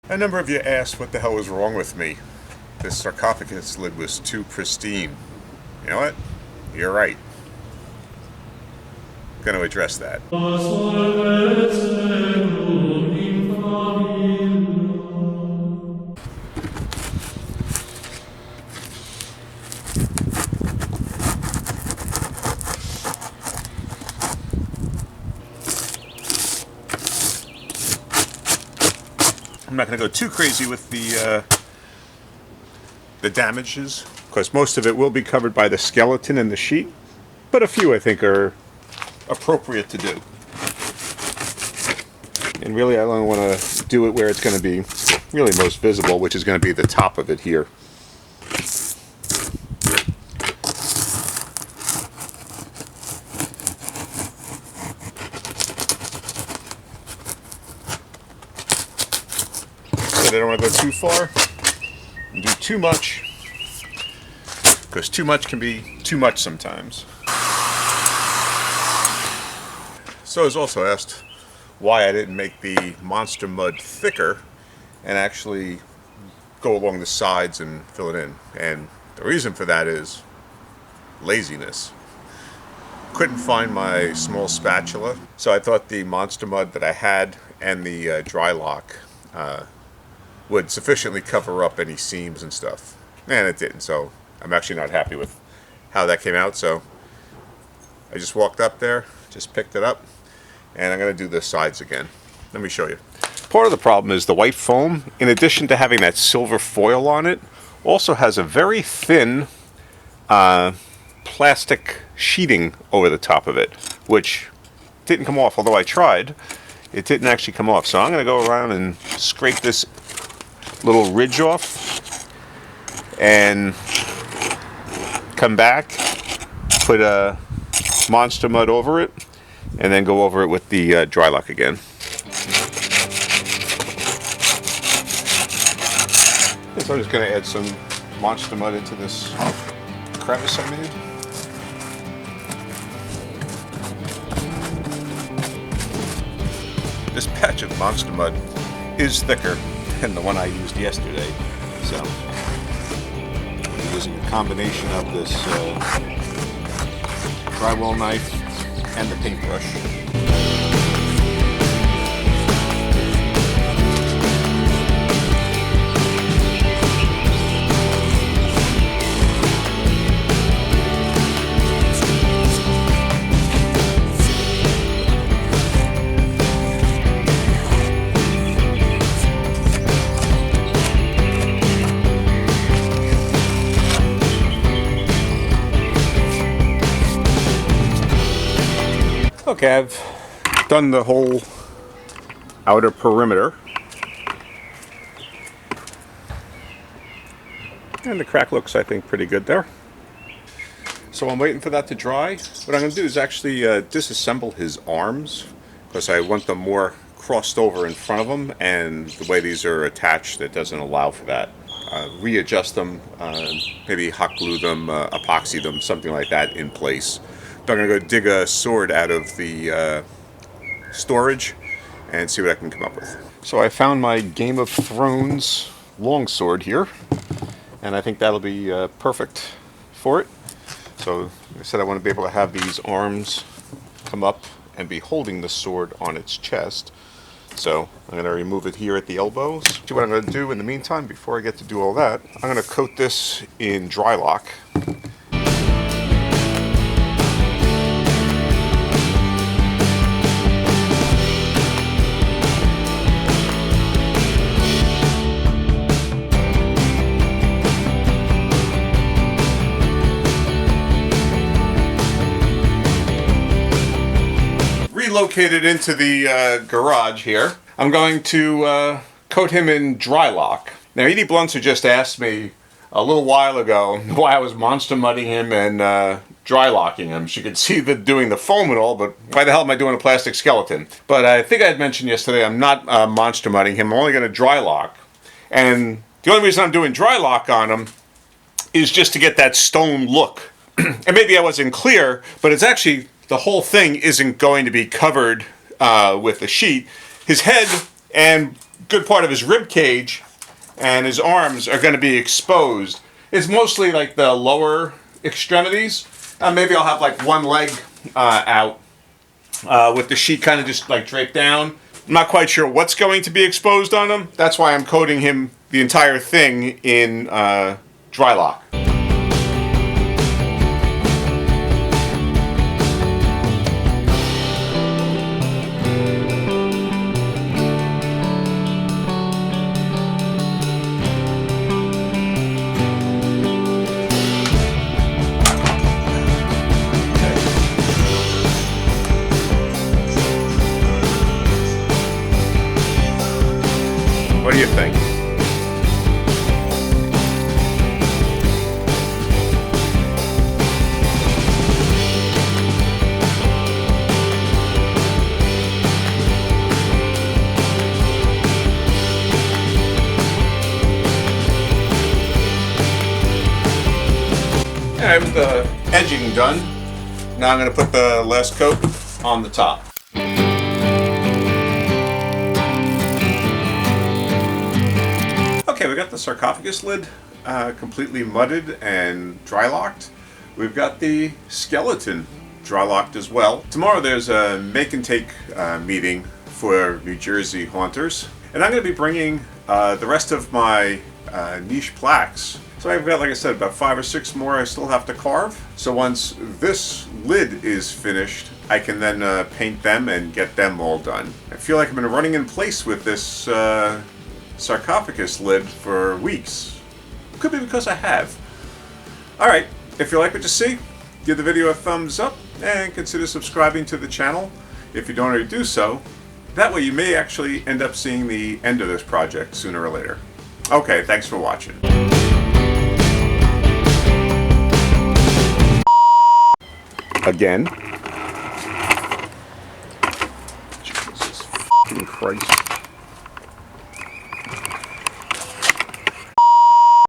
A number of you asked what the hell was wrong with me. This sarcophagus lid was too pristine. You know what? You're right. I'm going to address that. I'm not going to go too crazy with the damages, because most of it will be covered by the skeleton and the sheet, but a few I think are appropriate to do. And really I only want to do it where it's going to be really most visible, which is going to be the top of it here. I don't want to go too far and do too much, because too much can be too much sometimes. So I was also asked why I didn't make the Monster Mud thicker and actually go along the sides and fill it in. And the reason for that is laziness. Couldn't find my small spatula, so I thought the Monster Mud that I had and the Drylock would sufficiently cover up any seams and stuff, and it didn't. So I'm actually not happy with how that came out. So I just walked up there, just picked it up, and I'm going to do the sides again. Let me show you. Part of the problem is the white foam, in addition to having that silver foil on it, also has a very thin plastic sheeting over the top of it, which didn't come off. Although I tried, it didn't actually come off. So I'm going to go around and scrape this little ridge off and come back, put a Monster Mud over it, and then go over it with the Drylock again. So I'm just going to add some Monster Mud into this crevice I made. This patch of Monster Mud is thicker than the one I used yesterday, so I'm using a combination of this drywall knife and the paintbrush. Okay, I've done the whole outer perimeter, and the crack looks, I think, pretty good there. So I'm waiting for that to dry. What I'm going to do is actually disassemble his arms, because I want them more crossed over in front of him, and the way these are attached, it doesn't allow for that. Readjust them, maybe hot glue them, epoxy them, something like that in place. I'm going to go dig a sword out of the storage and see what I can come up with. So I found my Game of Thrones longsword here, and I think that'll be perfect for it. So like I said, I want to be able to have these arms come up and be holding the sword on its chest. So I'm going to remove it here at the elbows. See what I'm going to do in the meantime before I get to do all that. I'm going to coat this in Drylock. Relocated into the garage here. I'm going to coat him in Drylock. Now, Edie Blunzer just asked me a little while ago why I was monster mudding him and Drylocking him. She could see doing the foam and all, but why the hell am I doing a plastic skeleton? But I think I had mentioned yesterday I'm not monster mudding him. I'm only going to Drylock. And the only reason I'm doing Drylock on him is just to get that stone look. And maybe I wasn't clear, but it's actually, the whole thing isn't going to be covered with the sheet. His head and good part of his rib cage and his arms are going to be exposed. It's mostly like the lower extremities. Maybe I'll have like one leg out with the sheet kind of just like draped down. I'm not quite sure what's going to be exposed on him. That's why I'm coating him the entire thing in Drylock. What do you think? Alright, with the edging done, now I'm going to put the last coat on the top. Okay, we got the sarcophagus lid completely mudded and dry locked. We've got the skeleton dry locked as well. Tomorrow there's a make and take meeting for New Jersey haunters, and I'm going to be bringing the rest of my niche plaques. So I've got, like I said, about 5 or 6 more I still have to carve. So once this lid is finished, I can then paint them and get them all done. I feel like I've been running in place with this sarcophagus lid for weeks. Could be because I have. Alright, if you like what you see, give the video a thumbs up and consider subscribing to the channel if you don't already do so. That way you may actually end up seeing the end of this project sooner or later. Okay, thanks for watching. Again. Jesus fucking Christ.